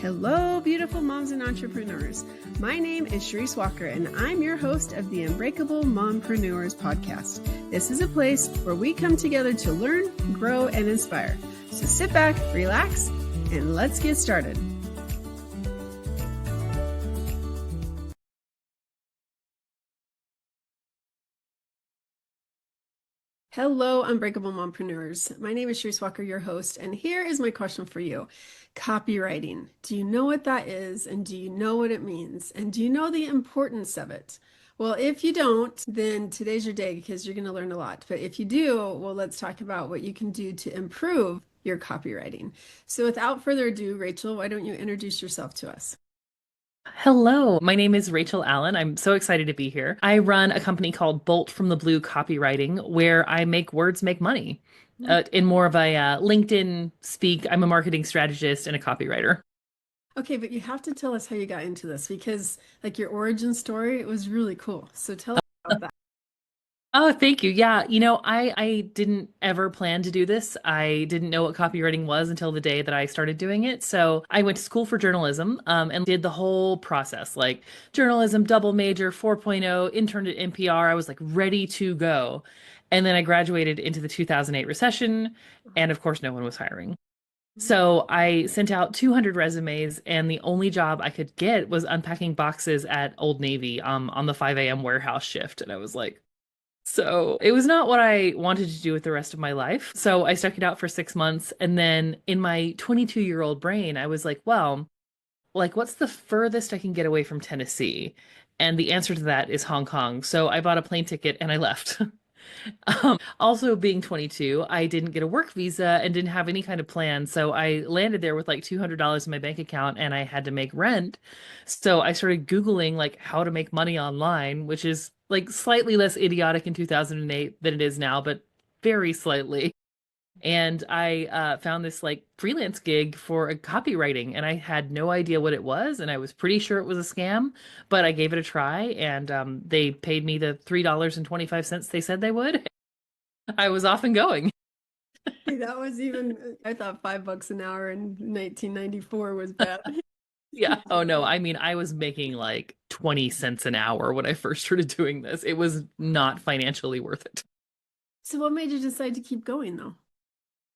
Hello, beautiful moms and entrepreneurs. My name is Charisse Walker, and I'm your host of the Unbreakable Mompreneurs podcast. This is a place where we come together to learn, grow, and inspire. So sit back, relax, and let's get started. Hello, Unbreakable Mompreneurs. My name is Charisse Walker, your host, and here is my question for you. Copywriting. Do you know what that is? And do you know what it means? And do you know the importance of it? Well, if you don't, then today's your day because you're going to learn a lot. But if you do, well, let's talk about what you can do to improve your copywriting. So without further ado, Rachel, why don't you introduce yourself to us? Hello, my name is Rachel Allen. I'm so excited to be here. I run a company called From The Blue Copywriting, where I make words make money. In more of a LinkedIn speak, I'm a marketing strategist and a copywriter. Okay, but you have to tell us how you got into this because like your origin story, it was really cool. So tell us about that. Oh, thank you. Yeah, I didn't ever plan to do this. I didn't know what copywriting was until the day that I started doing it. So I went to school for journalism, and did the whole process, like journalism, double major, 4.0, interned at NPR. I was like ready to go. And then I graduated into the 2008 recession, and of course, no one was hiring. So I sent out 200 resumes, and the only job I could get was unpacking boxes at Old Navy, on the 5 a.m. warehouse shift. And I was like, so it was not what I wanted to do with the rest of my life. So I stuck it out for 6 months. And then in my 22-year-old brain, I was like, well, like, what's the furthest I can get away from Tennessee? And the answer to that is Hong Kong. So I bought a plane ticket and I left. Also, being 22, I didn't get a work visa and didn't have any kind of plan. So I landed there with like $200 in my bank account and I had to make rent. So I started Googling like how to make money online, which is like slightly less idiotic in 2008 than it is now, but very slightly. And I found this like freelance gig for a copywriting, and I had no idea what it was, and I was pretty sure it was a scam, but I gave it a try, and they paid me the $3.25 they said they would. I was off and going. That was even, I thought $5 an hour in 1994 was bad. Yeah. Oh no. I mean, I was making like 20 cents an hour when I first started doing this. It was not financially worth it. So what made you decide to keep going though?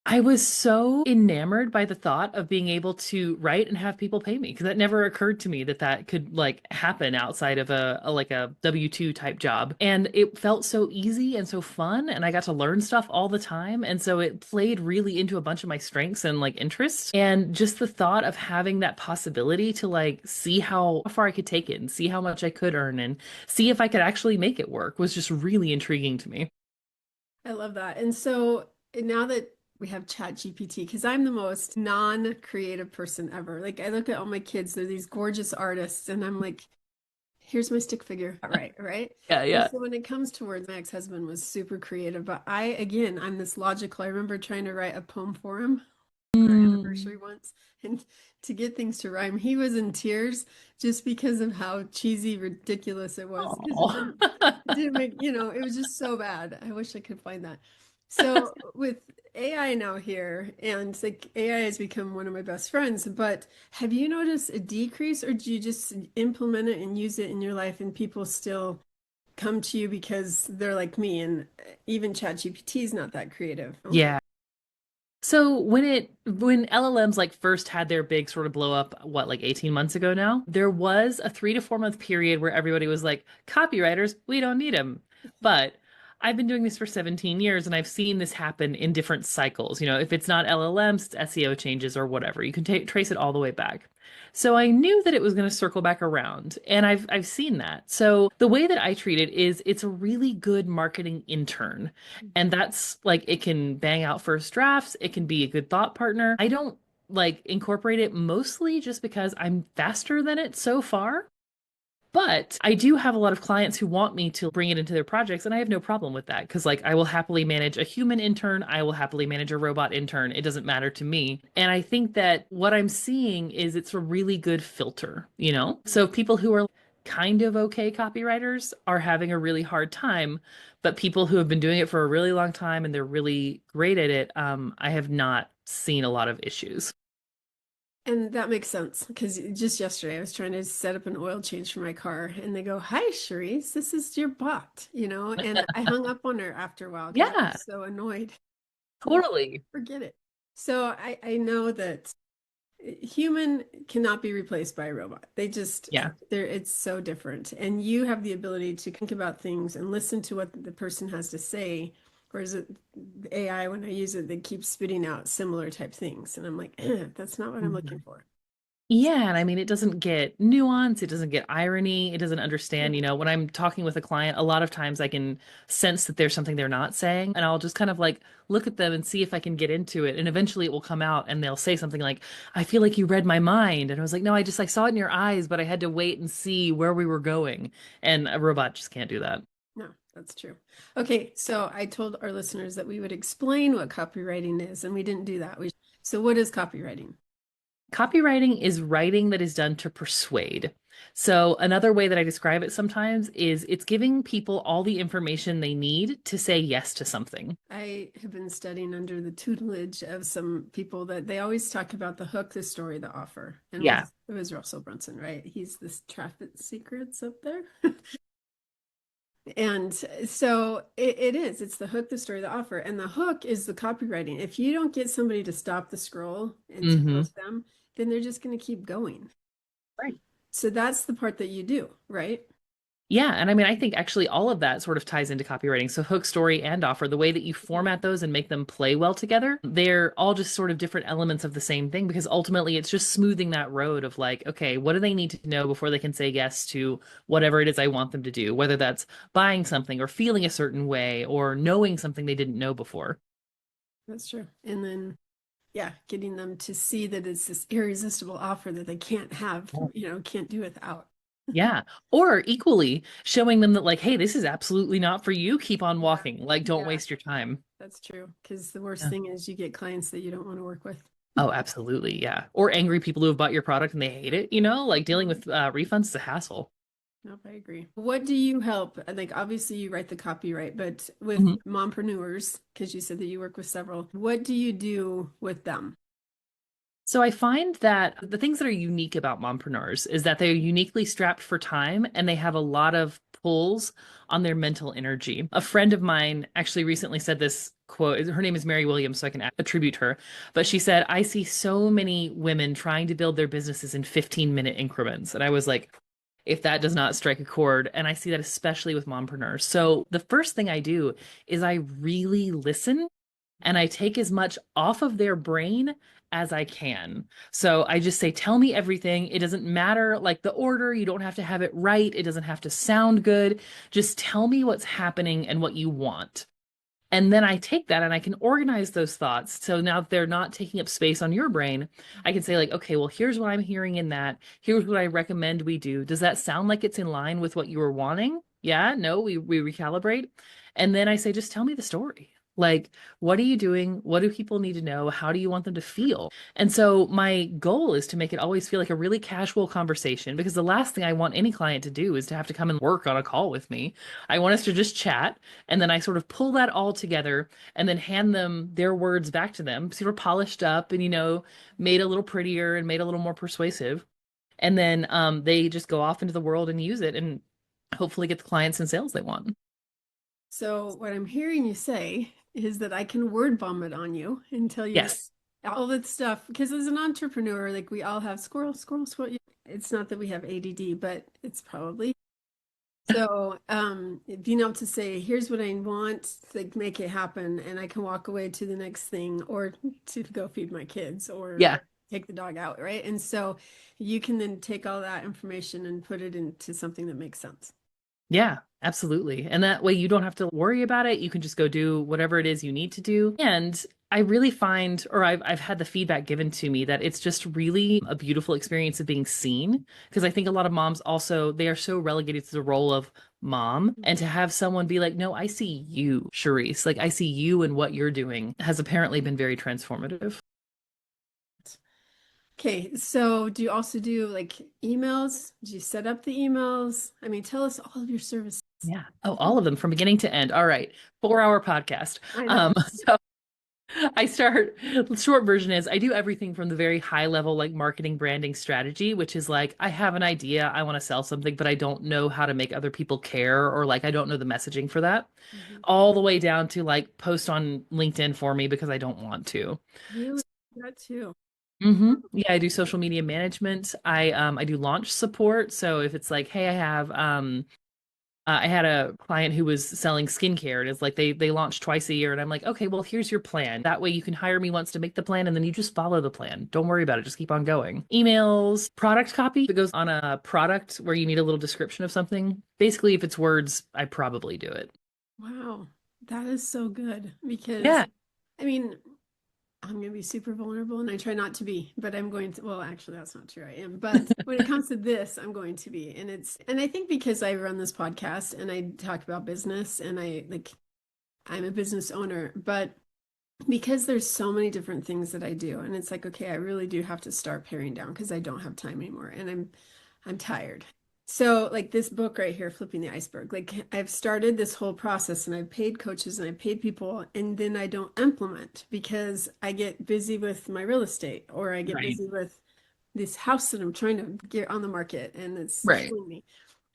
I was so enamored by the thought of being able to write and have people pay me, because that never occurred to me that that could like happen outside of a like a W-2 type job. And it felt so easy and so fun, and I got to learn stuff all the time. And so it played really into a bunch of my strengths and like interests. And just the thought of having that possibility to like see how far I could take it and see how much I could earn and see if I could actually make it work was just really intriguing to me. I love that. And so now that we have Chat GPT, because I'm the most non-creative person ever. Like I look at all my kids, they're these gorgeous artists, and I'm like, here's my stick figure. All right, right. Yeah, yeah. And so when it comes to words, my ex-husband was super creative, but I'm this logical. I remember trying to write a poem for him for our anniversary once, and to get things to rhyme, he was in tears just because of how cheesy, ridiculous it was. It didn't make, it was just so bad. I wish I could find that. So with AI now here, and it's like AI has become one of my best friends, but have you noticed a decrease, or do you just implement it and use it in your life and people still come to you because they're like me, and even ChatGPT is not that creative? Yeah. So when LLMs like first had their big sort of blow up, what, like 18 months ago now, there was a 3 to 4 month period where everybody was like, copywriters, we don't need them. But I've been doing this for 17 years and I've seen this happen in different cycles. You know, if it's not LLMs, it's SEO changes or whatever. You can trace it all the way back. So I knew that it was going to circle back around, and I've seen that. So the way that I treat it is it's a really good marketing intern. And that's like it can bang out first drafts, it can be a good thought partner. I don't like incorporate it mostly just because I'm faster than it so far. But I do have a lot of clients who want me to bring it into their projects, and I have no problem with that because, like, I will happily manage a human intern. I will happily manage a robot intern. It doesn't matter to me. And I think that what I'm seeing is it's a really good filter, you know? So people who are kind of okay copywriters are having a really hard time, but people who have been doing it for a really long time and they're really great at it, I have not seen a lot of issues. And that makes sense because just yesterday I was trying to set up an oil change for my car and they go, "Hi, Charisse, this is your bot," and I hung up on her after a while because I Yeah, was so annoyed. I'm like, totally. forget it. So I know that human cannot be replaced by a robot. Yeah. It's so different. And you have the ability to think about things and listen to what the person has to say. Whereas the AI, when I use it, they keep spitting out similar type things. And I'm like, that's not what I'm looking Mhm. for. Yeah, and I mean, it doesn't get nuance, it doesn't get irony, it doesn't understand, Yeah. when I'm talking with a client, a lot of times I can sense that there's something they're not saying, and I'll just kind of like look at them and see if I can get into it, and eventually it will come out and they'll say something like, "I feel like you read my mind." And I was like, "No, I saw it in your eyes, but I had to wait and see where we were going." And a robot just can't do that. No, that's true. Okay, so I told our listeners that we would explain what copywriting is, and we didn't do that. So what is copywriting? Copywriting is writing that is done to persuade. So, another way that I describe it sometimes is it's giving people all the information they need to say yes to something. I have been studying under the tutelage of some people that they always talk about the hook, the story, the offer. And Yeah. it was Russell Brunson, right? He's this traffic secrets up there. And so it's the hook, the story, the offer. And the hook is the copywriting. If you don't get somebody to stop the scroll and to Hmm. hook them, then they're just going to keep going. Right. So that's the part that you do, right? Yeah. And I mean, I think actually all of that sort of ties into copywriting. So, hook, story, and offer, the way that you format those and make them play well together, they're all just sort of different elements of the same thing because ultimately it's just smoothing that road of like, okay, what do they need to know before they can say yes to whatever it is I want them to do, whether that's buying something or feeling a certain way or knowing something they didn't know before. That's true. And then, yeah, getting them to see that it's this irresistible offer that they can't have, can't do without. Yeah. Or equally showing them that, like, hey, this is absolutely not for you. Keep on Yeah. walking. Like, don't Yeah, waste your time. that's true. Because the worst Yeah. thing is you get clients that you don't want to work with. Oh, absolutely. Yeah. Or angry people who have bought your product and they hate it, like dealing with refunds is a hassle. Nope, I agree. What do you help? Like, obviously, you write the copyright, but with Mhm. mompreneurs, because you said that you work with several, what do you do with them? So I find that the things that are unique about mompreneurs is that they're uniquely strapped for time and they have a lot of pulls on their mental energy. A friend of mine actually recently said this quote. Her name is Mary Williams, so I can attribute her. But she said, "I see so many women trying to build their businesses in 15-minute increments." And I was like, if that does not strike a chord, and I see that especially with mompreneurs. So the first thing I do is I really listen and I take as much off of their brain as I can. So I just say, "Tell me everything. It doesn't matter like the order. You don't have to have it right. It doesn't have to sound good. Just tell me what's happening and what you want." And then I take that and I can organize those thoughts. So now they're not taking up space on your brain. I can say, like, okay, well, here's what I'm hearing in that. Here's what I recommend we do. Does that sound like it's in line with what you were wanting? Yeah, no, we recalibrate. And then I say, just tell me the story. Like, what are you doing? What do people need to know? How do you want them to feel? And so my goal is to make it always feel like a really casual conversation because the last thing I want any client to do is to have to come and work on a call with me. I want us to just chat and then I sort of pull that all together and then hand them their words back to them, sort of polished up and, made a little prettier and made a little more persuasive. And then they just go off into the world and use it and hopefully get the clients and sales they want. So, what I'm hearing you say is that I can word vomit on you and tell you Yes. all that stuff. Because as an entrepreneur, like we all have squirrel, squirrel, squirrel. It's not that we have ADD, but it's probably. So, being able to say, here's what I want, like make it happen, and I can walk away to the next thing or to go feed my kids or Yeah. take the dog out, right? And so you can then take all that information and put it into something that makes sense. Yeah, absolutely. And that way you don't have to worry about it. You can just go do whatever it is you need to do. And I really find, or I've had the feedback given to me that it's just really a beautiful experience of being seen. Because I think a lot of moms also, they are so relegated to the role of mom. And to have someone be like, no, I see you, Charisse. Like I see you and what you're doing has apparently been very transformative. Okay, so do you also do like emails? Do you set up the emails? I mean, tell us all of your services. Yeah. Oh, all of them from beginning to end. All right. 4-hour podcast. I know. The short version is I do everything from the very high level, like marketing, branding, strategy, which is like I have an idea, I want to sell something, but I don't know how to make other people care, or like I don't know the messaging for that, Mhm. all the way down to like post on LinkedIn for me because I don't want to. Really? That too. Yeah, I do social media management. I do launch support. So if it's like, hey, I had a client who was selling skincare, and it's like they launch twice a year, and I'm like, okay, well, here's your plan. That way you can hire me once to make the plan, and then you just follow the plan. Don't worry about it. Just keep on going. Emails, product copy. If it goes on a product where you need a little description of something, basically, if it's words, I probably do it. Wow. That is so good because Yeah. I mean, I'm going to be super vulnerable and I try not to be, but I'm going to, well, actually, that's not true. I am. But when it comes to this, I'm going to be. And I think because I run this podcast and I talk about business and I'm a business owner, but because there's so many different things that I do, and it's like, okay, I really do have to start paring down because I don't have time anymore and I'm tired. So like this book right here, Flipping the Iceberg, like I've started this whole process and I've paid coaches and I've paid people and then I don't implement because I get busy with my real estate or I get Right. busy with this house that I'm trying to get on the market and it's Right. killing me.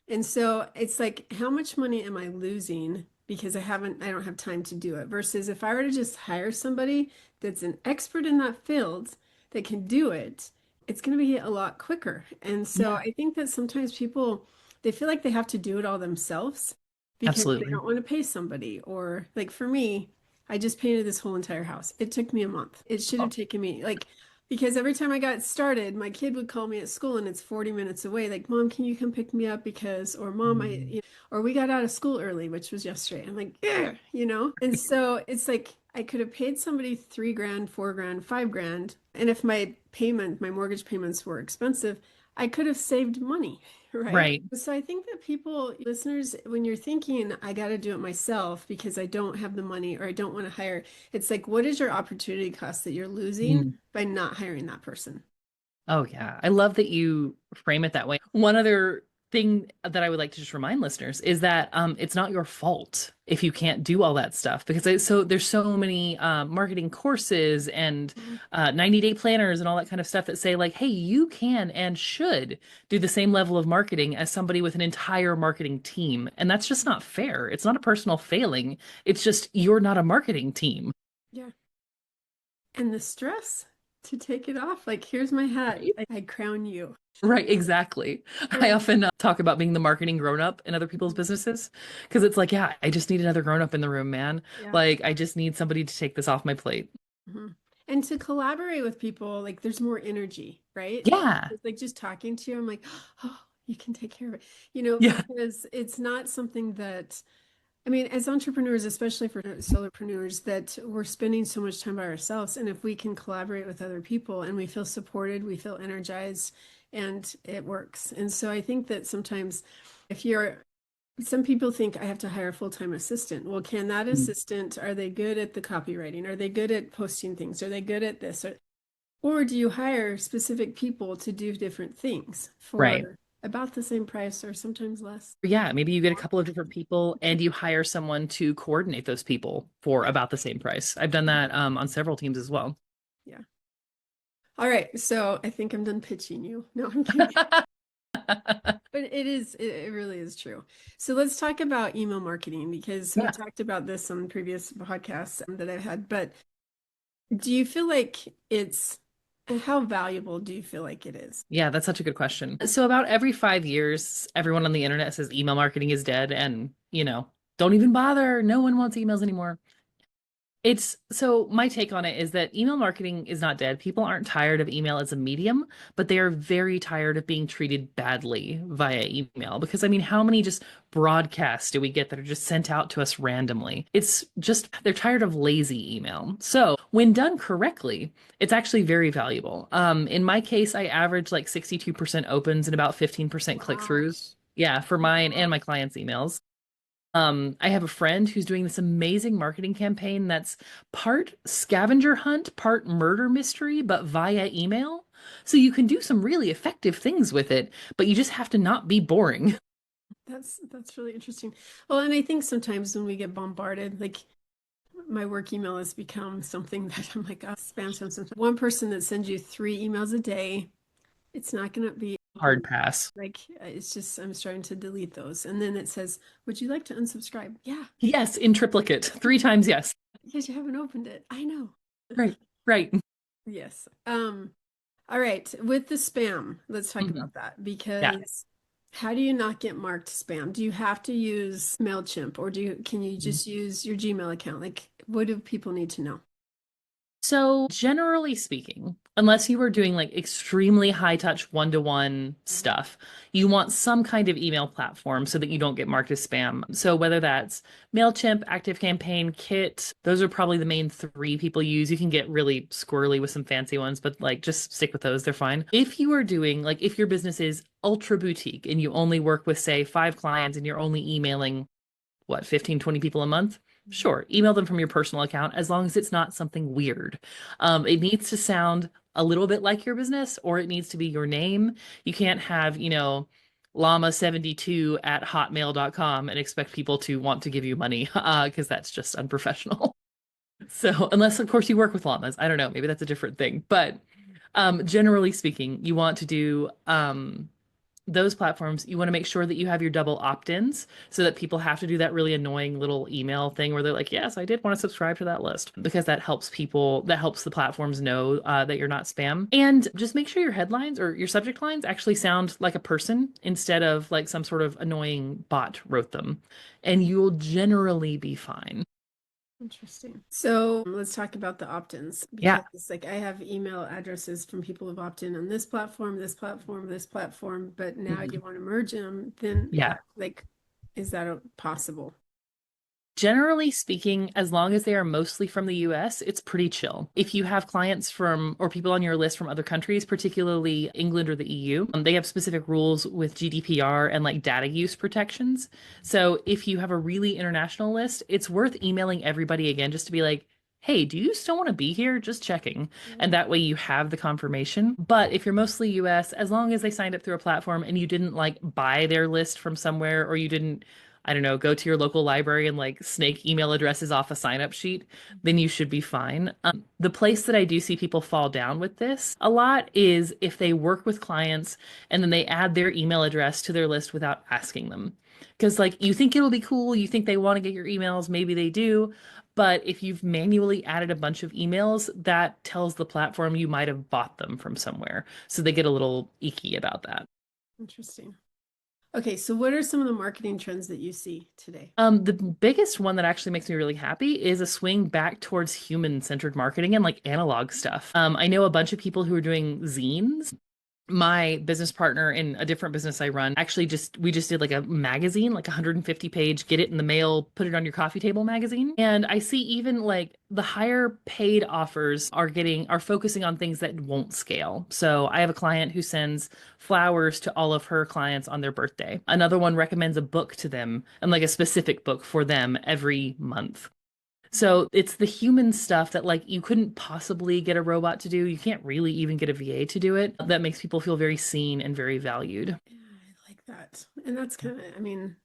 And so it's like, how much money am I losing because I don't have time to do it? Versus if I were to just hire somebody that's an expert in that field that can do it, it's going to be a lot quicker. And so Yeah. I think that sometimes people, they feel like they have to do it all themselves because they Absolutely. don't want to pay somebody. Or like for me, I just painted this whole entire house. It took me a month. It should have Oh. taken me like because every time I got started, my kid would call me at school and it's 40 minutes away. Like, Mom, can you come pick me up? Because, or Mom, Mm. or we got out of school early, which was yesterday. I'm like, "Ugh," you know? And so it's like I could have paid somebody 3 grand, 4 grand, 5 grand. And if my mortgage payments were expensive, I could have saved money, right? Right. So I think that people, listeners, when you're thinking, I got to do it myself because I don't have the money or I don't want to hire, it's like, what is your opportunity cost that you're losing Mm. by not hiring that person? Oh, yeah. I love that you frame it that way. One other thing that I would like to just remind listeners is that it's not your fault if you can't do all that stuff because there's so many marketing courses and Mhm. 90-day planners and all that kind of stuff that say like, hey, you can and should do the same level of marketing as somebody with an entire marketing team. And that's just not fair. It's not a personal failing. It's just you're not a marketing team. Yeah. And the stress to take it off, like, here's my hat. Right? I crown you. Right, exactly. I So, often talk about being the marketing grown-up in other people's mhm, businesses because it's like, yeah, I just need another grown-up in the room, man. yeah. Like, I just need somebody to take this off my plate. Mhm. And to collaborate with people, like there's more energy, right? Yeah. It's like just talking to you, I'm like, oh, you can take care of it, Yeah. because it's not something that, I mean, as entrepreneurs, especially for solopreneurs, that we're spending so much time by ourselves. And if we can collaborate with other people and we feel supported, we feel energized, and it works. And so I think that sometimes if you're some people think I have to hire a full-time assistant. Well, can that Mm. assistant, are they good at the copywriting? Are they good at posting things? Are they good at this? Or do you hire specific people to do different things Right. for about the same price or sometimes less? Yeah, maybe you get a couple of different people and you hire someone to coordinate those people for Yeah. about the same price. I've done that on several teams as well. Yeah. All right. So I think I'm done pitching you. No, I'm kidding. But it really is true. So let's talk about email marketing because we Yeah. talked about this on previous podcasts that I've had. But do you feel like how valuable do you feel like it is? Yeah, that's such a good question. So about every 5 years, everyone on the internet says email marketing is dead and, don't even bother. No one wants emails anymore. It's so my take on it is that email marketing is not dead. People aren't tired of email as a medium, but they are very tired of being treated badly via email. Because I mean, how many just broadcasts do we get that are just sent out to us randomly? It's just they're tired of lazy email. So when done correctly, it's actually very valuable. In my case, I average like 62% opens and about 15% Wow. click-throughs. Yeah, for mine and my clients' emails. I have a friend who's doing this amazing marketing campaign that's part scavenger hunt, part murder mystery, but via email. So you can do some really effective things with it, but you just have to not be boring. That's really interesting. Well, and I think sometimes when we get bombarded, like my work email has become something that I'm like, oh, spam, spam, spam. One person that sends you 3 emails a day, it's not going to be Hard pass. like, it's just, I'm starting to delete those. And then it says, would you like to unsubscribe? Yeah, Yes, in triplicate. 3 times yes. because you haven't opened it. I know. Right. Right. Yes. All right. With the spam, let's talk Mhm. about that Yeah. because how do you not get marked spam? Do you have to use MailChimp or can you just use your Gmail account? Like, what do people need to know? So, generally speaking, unless you are doing like extremely high touch one-to-one stuff, you want some kind of email platform so that you don't get marked as spam. So, whether that's MailChimp, ActiveCampaign, Kit, those are probably the main three people use. You can get really squirrely with some fancy ones, but like just stick with those, they're fine. If you are doing like if your business is ultra boutique and you only work with, say, 5 clients and you're only emailing what, 15, 20 people a month? Sure, email them from your personal account as long as it's not something weird. It needs to sound a little bit like your business or it needs to be your name. You can't have, llama72 at hotmail.com and expect people to want to give you money because that's just unprofessional. So, unless, of course, you work with llamas, I don't know, maybe that's a different thing. But generally speaking, you want to do those platforms, you want to make sure that you have your double opt-ins so that people have to do that really annoying little email thing where they're like, yes, I did want to subscribe to that list because that helps people, that helps the platforms know that you're not spam. And just make sure your headlines or your subject lines actually sound like a person instead of like some sort of annoying bot wrote them. And you'll generally be fine. Interesting. So let's talk about the opt-ins Yeah. because like I have email addresses from people who've opted in on this platform, this platform, this platform, but now you Mhm. want to merge them, then Yeah. like, is that possible? Generally speaking, as long as they are mostly from the US, it's pretty chill. If you have clients from or people on your list from other countries, particularly England or the EU, they have specific rules with GDPR and like data use protections. So if you have a really international list, it's worth emailing everybody again just to be like, hey, do you still want to be here? Just checking. And that way you have the confirmation. But if you're mostly US, as long as they signed up through a platform and you didn't like buy their list from somewhere or you didn't, I don't know, go to your local library and like snake email addresses off a sign up sheet, then you should be fine. The place that I do see people fall down with this a lot is if they work with clients and then they add their email address to their list without asking them. Because, like, you think it'll be cool, you think they want to get your emails, maybe they do. But if you've manually added a bunch of emails, that tells the platform you might have bought them from somewhere. So they get a little icky about that. Interesting. Okay, so what are some of the marketing trends that you see today? The biggest one that actually makes me really happy is a swing back towards human-centered marketing and like analog stuff. I know a bunch of people who are doing zines. My business partner in a different business I run actually we just did like a magazine, like a 150 page, get it in the mail, put it on your coffee table magazine. And I see even like the higher paid offers are focusing on things that won't scale. So I have a client who sends flowers to all of her clients on their birthday. Another one recommends a book to them and like a specific book for them every month. So it's the human stuff that like you couldn't possibly get a robot to do. You can't really even get a VA to do it. That makes people feel very seen and very valued. Yeah, I like that. And that's kind of, I mean,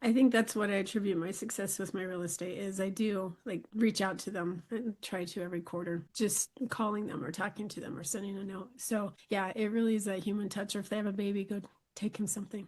I think that's what I attribute my success with my real estate is I do like reach out to them and try to every quarter, just calling them or talking to them or sending a note. So yeah, it really is that human touch. Or if they have a baby, go take him something.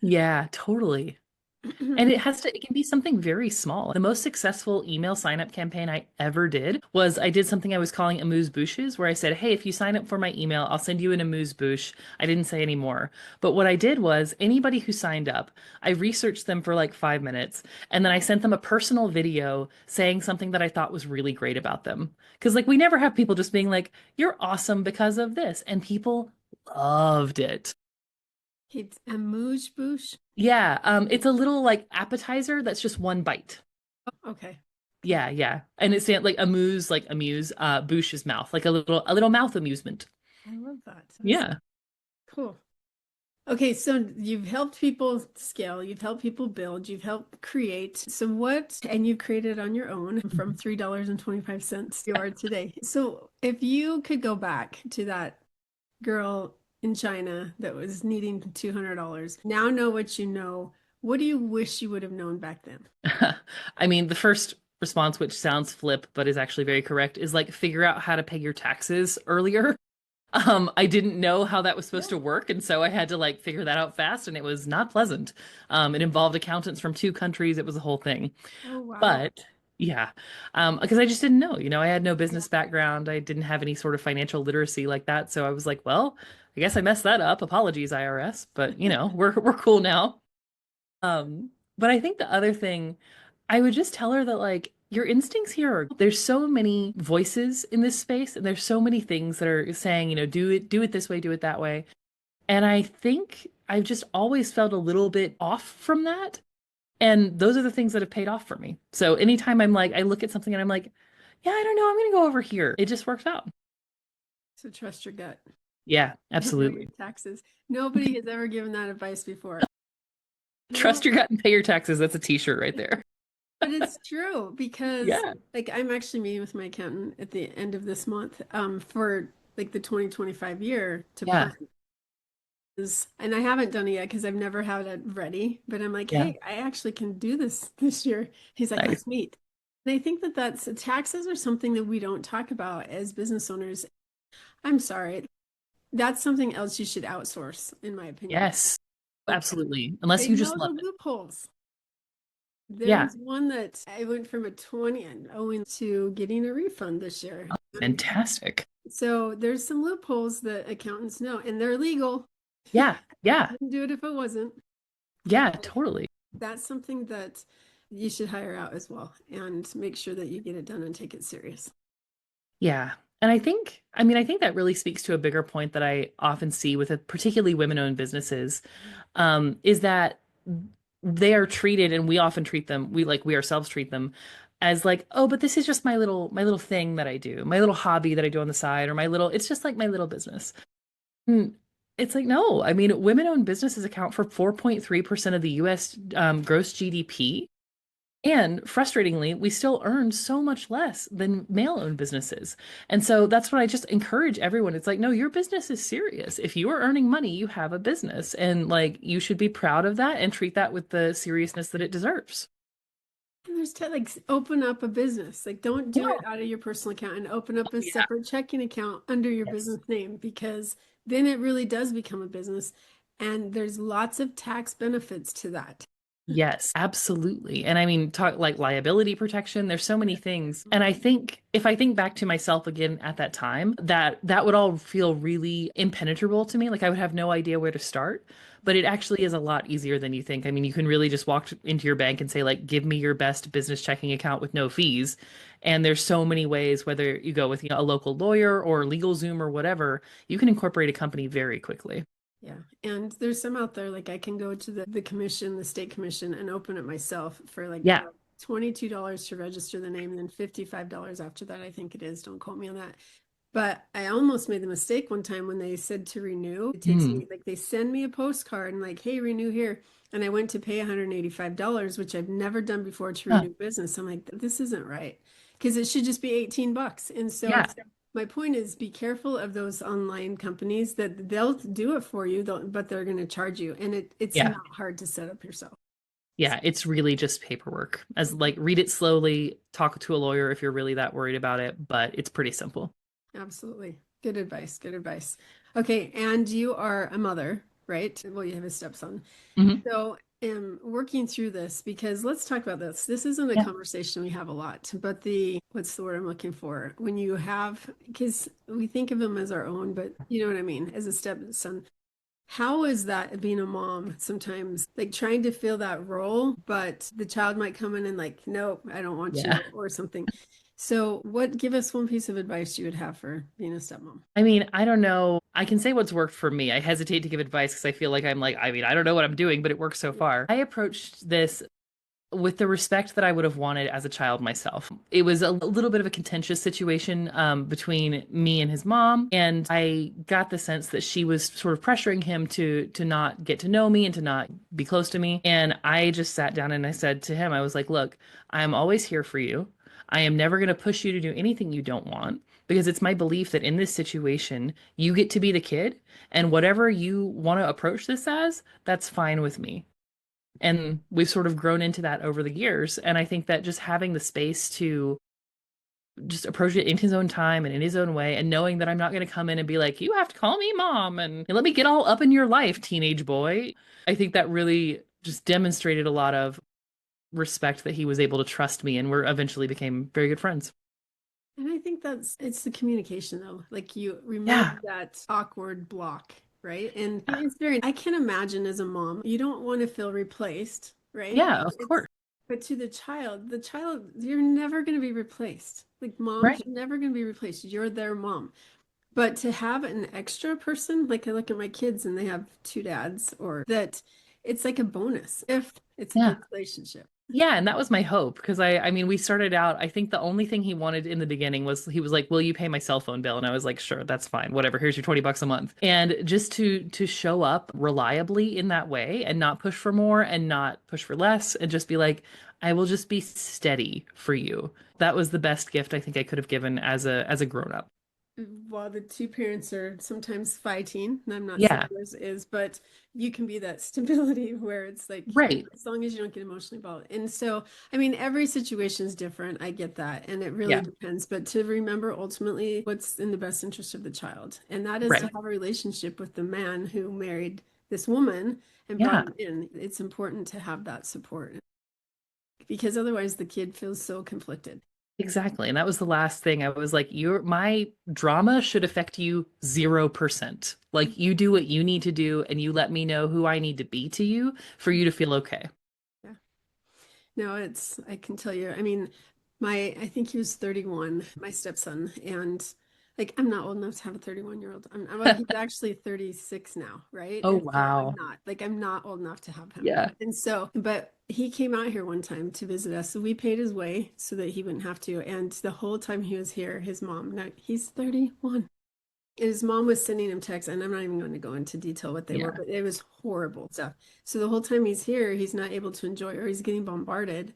Yeah, totally. And it can be something very small. The most successful email sign up campaign I ever did was I did something I was calling amuse bouches, where I said, hey, if you sign up for my email, I'll send you an amuse bouche. I didn't say any more. But what I did was anybody who signed up, I researched them for like 5 minutes, and then I sent them a personal video saying something that I thought was really great about them. Because like we never have people just being like, you're awesome because of this. And people loved it. It's a mouche bouche. Yeah, it's a little like appetizer that's just one bite. Oh, okay. Okay. Yeah, yeah. And it's like amuse, bouche is mouth, like a little mouth amusement. I love that. That's Yeah. cool. Okay, so you've helped people scale, you've helped people build, you've helped create. So what, and you created on your own from $3.25 you are today. So if you could go back to that girl in China that was needing $200, now know what you know, what do you wish you would have known back then? I mean, the first response, which sounds flip, but is actually very correct, is like figure out how to pay your taxes earlier. I didn't know how that was supposed Yeah. to work, and so I had to like figure that out fast, and it was not pleasant. It involved accountants from two countries. It was a whole thing. Oh, wow. But yeah, because I just didn't know. I had no Yeah. business background. I didn't have any sort of financial literacy like that. So I was like, well, I guess I messed that up. Apologies, IRS, but we're cool now. But I think the other thing, I would just tell her that like your instincts here are there's so many voices in this space, and there's so many things that are saying, do it this way, do it that way. And I think I've just always felt a little bit off from that. And those are the things that have paid off for me. So anytime I'm like, I look at something and I'm like, yeah, I don't know, I'm gonna go over here. It just works out. So trust your gut. Yeah, Know your absolutely. taxes. Nobody has ever given that advice before. No, Trust your gut and pay your taxes. That's a t-shirt right there. but it's true because Yeah. like I'm actually meeting with my accountant at the end of this month for like the 2025 year to Yeah. plan. And I haven't done it yet because I've never had it ready, but I'm like, Yeah. hey, I actually can do this year. He's like, Nice. let's meet. And I think that that's taxes are something that we don't talk about as business owners. I'm sorry. That's something else you should outsource, in my opinion. Yes. Like Absolutely. Unless they you just know the love it. loopholes. There Yeah. was one that I went from a 20 and owing to getting a refund this year. Fantastic. So there's some loopholes that accountants know, and they're legal. Yeah. Yeah. Wouldn't do it if it wasn't. Yeah, totally. That's something that you should hire out as well and make sure that you get it done and take it serious. Yeah. And I think that really speaks to a bigger point that I often see with particularly women-owned businesses, is that they are treated, and we often treat them, we ourselves treat them as like, oh, but this is just my little thing that I do, my little hobby that I do on the side, or it's just like my little business. And it's like, no, I mean, women-owned businesses account for 4.3% of the US gross GDP. And frustratingly, we still earn so much less than male-owned businesses. And so that's what I just encourage everyone. It's like, no, your business is serious. If you are earning money, you have a business. And like you should be proud of that and treat that with the seriousness that it deserves. And there's like open up a business. Like don't do Yeah. it out of your personal account and open up a Yeah. separate checking account under your Yes. business name because then it really does become a business. And there's lots of tax benefits to that. Yes, absolutely. And I mean, talk like liability protection, there's so many Yeah. things. And I think if I think back to myself again at that time, that would all feel really impenetrable to me. Like I would have no idea where to start. But it actually is a lot easier than you think. I mean, you can really just walk into your bank and say, like, give me your best business checking account with no fees. And there's so many ways, whether you go with, a local lawyer or LegalZoom or whatever, you can incorporate a company very quickly. Yeah. And there's some out there, like I can go to the commission, the state commission, and open it myself for like Yeah. $22 to register the name and then $55 after that, I think it is. Don't quote me on that. But I almost made the mistake one time when they said to renew. It takes Hmm. me like they send me a postcard and like, hey, renew here. And I went to pay $185, which I've never done before to Huh. renew business. I'm like, this isn't right. Because it should just be 18 bucks. And so Yeah. my point is be careful of those online companies that they'll do it for you, but they're going to charge you. And it's Yeah. not hard to set up yourself. Yeah, it's really just paperwork. As like read it slowly, talk to a lawyer if you're really that worried about it, but it's pretty simple. Absolutely. Good advice. Good advice. Okay. And you are a mother, right? Well, you have a stepson. Hmm. So am working through this because let's talk about this. This isn't a Yeah. conversation we have a lot, but what's the word I'm looking for? When you have, because we think of him as our own, but you know what I mean, as a stepson. How is that being a mom sometimes like trying to fill that role, but the child might come in and like, nope, I don't want you Yeah. or something. So give us one piece of advice you would have for being a stepmom? I mean, I don't know. I can say what's worked for me. I hesitate to give advice because I feel like I mean, I don't know what I'm doing, but it works so far. I approached this with the respect that I would have wanted as a child myself. It was a little bit of a contentious situation between me and his mom, and I got the sense that she was sort of pressuring him to not get to know me and to not be close to me. And I just sat down and I said to him, I was like, "Look, I am always here for you. I am never going to push you to do anything you don't want." Because it's my belief that in this situation, you get to be the kid, and whatever you want to approach this as, that's fine with me. And we've sort of grown into that over the years. And I think that just having the space to just approach it in his own time and in his own way, and knowing that I'm not going to come in and be like, you have to call me mom and let me get all up in your life, teenage boy. I think that really just demonstrated a lot of respect that he was able to trust me, and we're eventually became very good friends. And I think it's the communication though. Like you remove Yeah. that awkward block, right? And it's I can imagine as a mom, you don't want to feel replaced, right? Yeah, of course. But to the child, you're never going to be replaced. Like Right. mom's never going to be replaced. You're their mom. But to have an extra person, like I look at my kids and they have two dads, or that it's like a bonus if it's a Yeah. good relationship. Yeah, and that was my hope because I mean we started out, I think the only thing he wanted in the beginning was he was like, "Will you pay my cell phone bill?" And I was like, "Sure, that's fine. Whatever. Here's your $20 a month." And just to show up reliably in that way and not push for more and not push for less and just be like, "I will just be steady for you." That was the best gift I think I could have given as a grown up. While the two parents are sometimes fighting, and I'm not saying Yeah. yours is, but you can be that stability where it's like, Right. as long as you don't get emotionally involved. And so, I mean, every situation is different. I get that. And it really Yeah. depends. But to remember ultimately what's in the best interest of the child. And that is to Right. have a relationship with the man who married this woman and Yeah. brought him in. It's important to have that support because otherwise the kid feels so conflicted. Exactly. And that was the last thing. I was like, my drama should affect you 0%. Like you do what you need to do and you let me know who I need to be to you for you to feel okay. Yeah. No, I can tell you, I mean, I think he was 31, my stepson, and like, I'm not old enough to have a 31-year-old. Well, he's actually 36 now, right? Oh, And so wow. I'm not old enough to have him. Yeah. And so, but he came out here one time to visit us. So we paid his way so that he wouldn't have to. And the whole time he was here, his mom, now he's 31. His mom was sending him texts, and I'm not even going to go into detail what they were, Yeah. but it was horrible stuff. So the whole time he's here, he's not able to enjoy, or he's getting bombarded.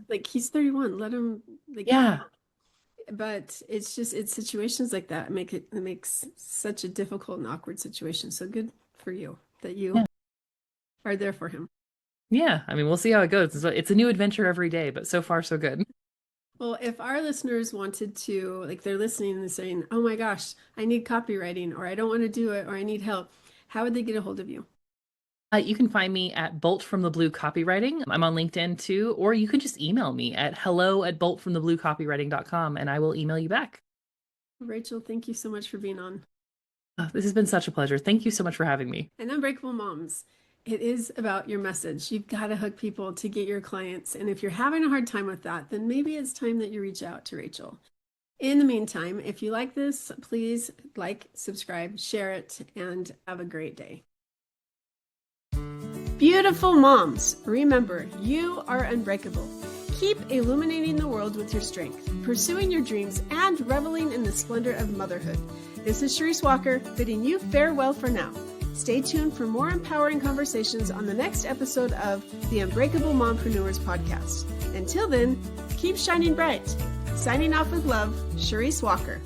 Like he's 31, let him like. Yeah. But it's situations like that it makes such a difficult and awkward situation. So good for you that you Yeah. are there for him. Yeah. I mean, we'll see how it goes. It's a new adventure every day, but so far so good. Well, if our listeners wanted to, like they're listening and saying, "Oh my gosh, I need copywriting," or "I don't want to do it," or "I need help," how would they get a hold of you? You can find me at Bolt from the Blue Copywriting. I'm on LinkedIn too, or you can just email me at hello@boltfromthebluecopywriting.com and I will email you back. Rachel, thank you so much for being on. This has been such a pleasure. Thank you so much for having me. And Unbreakable Moms, it is about your message. You've got to hook people to get your clients. And if you're having a hard time with that, then maybe it's time that you reach out to Rachel. In the meantime, if you like this, please like, subscribe, share it, and have a great day. Beautiful moms, remember, you are unbreakable. Keep illuminating the world with your strength, pursuing your dreams, and reveling in the splendor of motherhood. This is Charisse Walker, bidding you farewell for now. Stay tuned for more empowering conversations on the next episode of the Unbreakable Mompreneurs podcast. Until then, keep shining bright. Signing off with love, Charisse Walker.